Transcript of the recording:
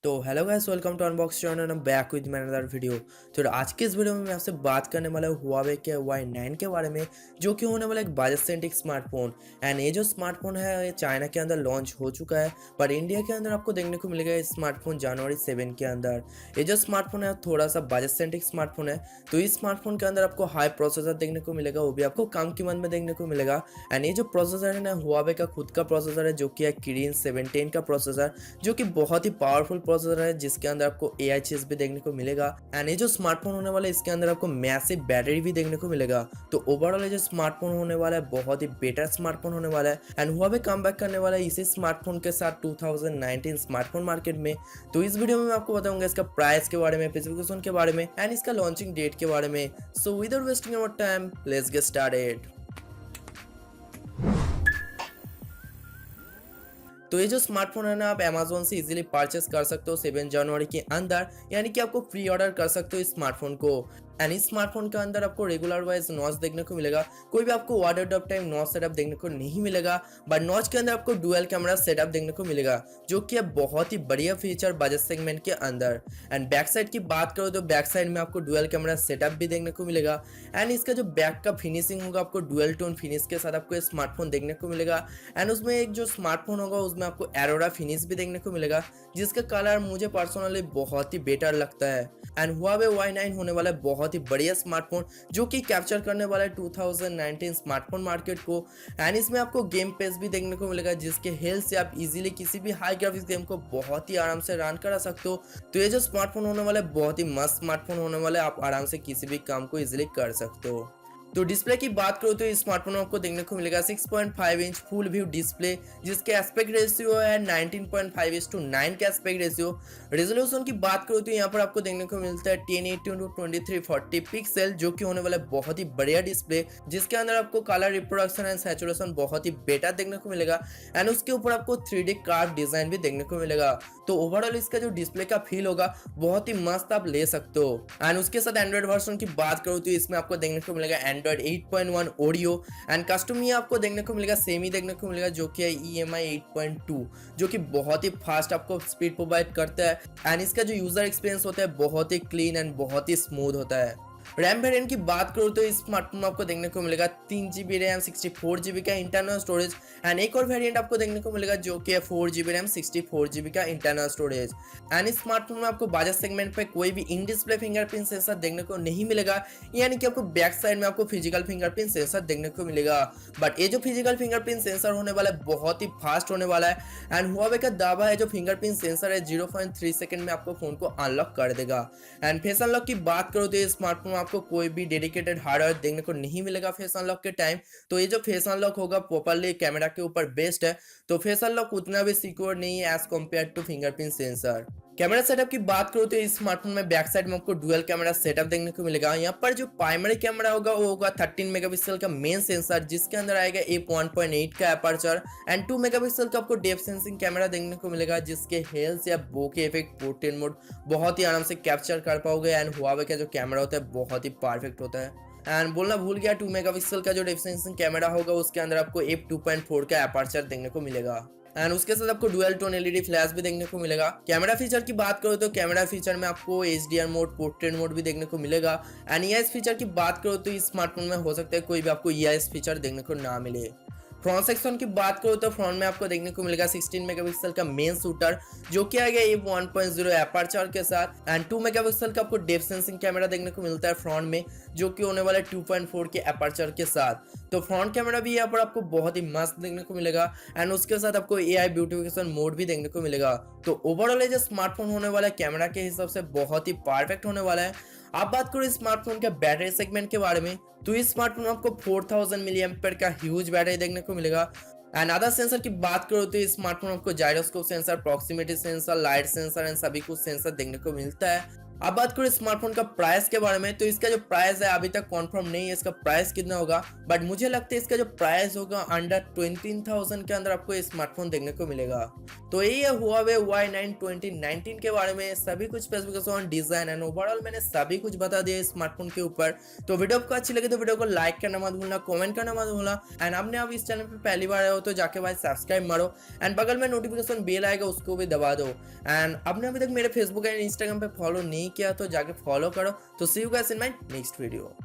तो hello guys, welcome to Unbox channel. Back with my another video. तो आज के इस वीडियो में मैं आपसे बात करने वाला हूँ Huawei के Y9 के बारे में, जो कि होने वाला एक बजट सेंट्रिक स्मार्टफोन। एंड ये जो स्मार्टफोन है ये चाइना के अंदर लॉन्च हो चुका है, पर इंडिया के अंदर आपको देखने को मिलेगा ये स्मार्टफोन जनवरी 7 के अंदर। ये जो स्मार्टफोन है थोड़ा सा बजट सेंट्रिक स्मार्टफोन है, तो इस स्मार्टफोन के अंदर आपको हाई प्रोसेसर देखने को मिलेगा, वो भी आपको कम कीमत में देखने को मिलेगा। एंड ये जो प्रोसेसर है ना, Huawei का खुद का प्रोसेसर है, जो कि है Kirin 17 का प्रोसेसर, जो कि बहुत ही पावरफुल प्रोसेसर है, जिसके अंदर आपको एआई चिप्स भी देखने को मिलेगा। एंड ये जो स्मार्टफोन होने वाला है इसके अंदर आपको मैसिव बैटरी भी देखने को मिलेगा। तो ओवरऑल ये जो स्मार्टफोन होने वाला है बहुत ही बेटर स्मार्टफोन होने वाला है। एंड Huawei कम बैक करने वाला है इसी स्मार्टफोन के साथ 2019 स्मार्टफोन मार्केट में। तो इस वीडियो में मैं आपको बताऊंगा इसका प्राइस के बारे में, स्पेसिफिकेशन के बारे में एंड इसका लॉन्चिंग डेट के बारे में। So without wasting our time, let's get started. तो ये जो स्मार्टफोन है ना, आप अमेजोन से इजीली परचेस कर सकते हो 7 जनवरी के अंदर, यानी कि आपको प्री ऑर्डर कर सकते हो इस स्मार्टफोन को। एंड इस स्मार्टफोन के अंदर आपको रेगुलर वाइज नॉच देखने को मिलेगा, कोई भी आपको water of time notch setup देखने को नहीं मिलेगा। बट नॉच के अंदर आपको डुअल कैमरा सेटअप देखने को मिलेगा, जो कि है बहुत ही बढ़िया फीचर बजट सेगमेंट के अंदर। एंड बैक साइड की बात करो तो बैक साइड में आपको डुअल कैमरा सेटअप भी देखने को मिलेगा। एंड इसका जो बैक का फिनिशिंग होगा आपको डुअल टोन फिनिश के साथ आपको स्मार्टफोन देखने को मिलेगा। एंड उसमें एक जो स्मार्टफोन होगा उसमें आपको एरोरा फिनिश भी देखने को मिलेगा, जिसका कलर मुझे पर्सनली बहुत ही बेटर लगता है। एंड Huawei Y9 होने वाला है बहुत ही बढ़िया स्मार्टफोन, जो कि कैप्चर करने वाला है 2019 स्मार्टफोन मार्केट को। एंड इसमें आपको गेम पेस भी देखने को मिलेगा, जिसके हेल्प से आप इजीली किसी भी हाई ग्राफिक्स गेम को बहुत ही आराम से रन करा सकते हो। तो ये जो स्मार्टफोन होने वाला है बहुत ही मस्त स्मार्टफोन होने वाला है, आप आराम से किसी भी काम को इजीली कर सकते हो। तो डिस्प्ले की बात करो तो इस स्मार्टफोन में आपको देखने को मिलेगा 6.5 इंच फुल व्यू डिस्प्ले, जिसके एस्पेक्ट रेशियो है 19.5:9 का एस्पेक्ट रेशियो। रेजोल्यूशन की बात करो तो यहाँ पर आपको देखने को मिलता है 1080x2340 पिक्सल, जो कि होने वाला है बहुत ही बढ़िया डिस्प्ले, जिसके अंदर आपको कलर रिप्रोडक्शन एंड सैचुरेशन बहुत ही बेटर देखने को मिलेगा। एंड उसके ऊपर आपको 3D कार्व डिजाइन भी देखने को मिलेगा। तो ओवरऑल इसका जो डिस्प्ले का फील होगा बहुत ही मस्त आप ले सकते हो। एंड उसके साथ एंड्रॉइड वर्जन की बात करो तो इसमें आपको देखने को मिलेगा एंड्रॉइड 8.1 ऑडियो। एंड कस्टम ये आपको देखने को मिलेगा सेम ही देखने को मिलेगा, जो कि है EMI 8.2, जो कि बहुत ही फास्ट आपको स्पीड प्रोवाइड करता है। एंड इसका जो यूजर एक्सपीरियंस होता है बहुत ही क्लीन एंड बहुत ही स्मूथ होता है। रैम वेरिएंट की बात करो तो इस स्मार्टफोन में आपको देखने को मिलेगा 3GB रैम 64GB का इंटरनल स्टोरेज। एंड एक और वेरिएंट आपको देखने को मिलेगा जो कि है 4GB रैम 64GB का इंटरनल स्टोरेज। एंड इस स्मार्टफोन में आपको बजट सेगमेंट पे कोई भी इन डिस्प्ले फिंगरप्रिंट सेंसर देखने को नहीं मिलेगा, यानी कि आपको बैक साइड में आपको फिजिकल फिंगरप्रिंट सेंसर देखने को मिलेगा। बट ये जो फिजिकल फिंगरप्रिंट सेंसर होने वाला है बहुत ही फास्ट होने वाला है। एंड Huawei का दावा है जो फिंगरप्रिंट सेंसर है 0.3 सेकंड में आपको फोन को अनलॉक कर देगा। एंड फेस अनलॉक की बात करो तो इस स्मार्टफोन आपको कोई भी डेडिकेटेड हार्डवेयर देखने को नहीं मिलेगा फेस अनलॉक के टाइम। तो ये जो फेस अनलॉक होगा प्रॉपर्ली कैमरा के ऊपर बेस्ड है, तो फेस अनलॉक उतना भी सिक्योर नहीं है as compare to fingerprint sensor. Camera setup की बात करो तो इस स्मार्टफोन में बैक साइड में आपको डुअल कैमरा सेटअप देखने को मिलेगा। यहाँ पर जो प्राइमरी कैमरा होगा वो होगा 13 मेगापिक्सल का मेन सेंसर, जिसके अंदर आएगा f1.8 का अपर्चर। एंड 2 मेगापिक्सल का आपको डेप्थ सेंसिंग कैमरा देखने को मिलेगा, जिसके हेल्प से आप बोके इफेक्ट पोर्ट्रेट मोड बहुत ही आराम से कैप्चर कर पाओगे। एंड Huawei का जो कैमरा होता है बहुत ही परफेक्ट होता है। एंड बोलना भूल गया, 2 मेगापिक्सल का जो डेप्थ सेंसिंग कैमरा होगा उसके अंदर आपको f2.4 का अपर्चर देखने को मिलेगा। एंड उसके साथ आपको डुअल टोन एलईडी फ्लैश भी देखने को मिलेगा। कैमरा फीचर की बात करो तो कैमरा फीचर में आपको HDR मोड, पोर्ट्रेट मोड भी देखने को मिलेगा। एंड EIS फीचर की बात करो तो इस स्मार्टफोन में हो सकता है कोई भी आपको EIS फीचर देखने को ना मिले। फ्रंट सेक्शन की बात करो तो फ्रंट में आपको देखने को मिलेगा 16 मेगापिक्सल का मेन शूटर, जो कि आएगा f1.0 अपर्चर के साथ। एंड 2 मेगापिक्सल का आपको डेप्थ सेंसिंग कैमरा देखने को मिलता है फ्रंट में, जो कि होने वाला है 2.4 के अपर्चर के साथ। तो फ्रंट कैमरा भी यहाँ पर आपको बहुत ही मस्त देखने को मिलेगा। एंड उसके साथ आपको AI ब्यूटिफिकेशन मोड भी देखने को मिलेगा। तो ओवरऑल जो स्मार्टफोन होने वाला है कैमरा के हिसाब से बहुत ही परफेक्ट होने वाला है। आप बात करो इस स्मार्टफोन के बैटरी सेगमेंट के बारे में, तो इस स्मार्टफोन में आपको 4000 मिली एम्पेयर का ह्यूज बैटरी देखने को मिलेगा। एंड अदर सेंसर की बात करो तो इस स्मार्टफोन में आपको gyroscope sensor, proximity sensor, light sensor and सभी कुछ सेंसर देखने को मिलता है। अब बात करें स्मार्टफोन का प्राइस के बारे में, तो इसका जो प्राइस है अभी तक कंफर्म नहीं है इसका प्राइस कितना होगा, बट मुझे लगता है इसका जो प्राइस होगा अंडर 20,000 के अंदर आपको ये स्मार्टफोन देखने को मिलेगा। तो यही है Huawei Y9 2019 के बारे में सभी कुछ स्पेसिफिकेशन, डिजाइन एंड ओवरऑल मैंने सभी कुछ बता दिया स्मार्टफोन के ऊपर। तो वीडियो आपको अच्छी लगे तो वीडियो को लाइक करना मत भूलना, कमेंट करना मत भूलना, एंड आपने अब इस चैनल पे पहली बार आए हो तो जाके भाई सब्सक्राइब मारो, एंड बगल में नोटिफिकेशन बेल आएगा उसको भी दबा दो। एंड आपने अभी तक मेरे फेसबुक एंड इंस्टाग्राम पे फॉलो नहीं किया तो जाके फॉलो करो। तो see you guys in my next video.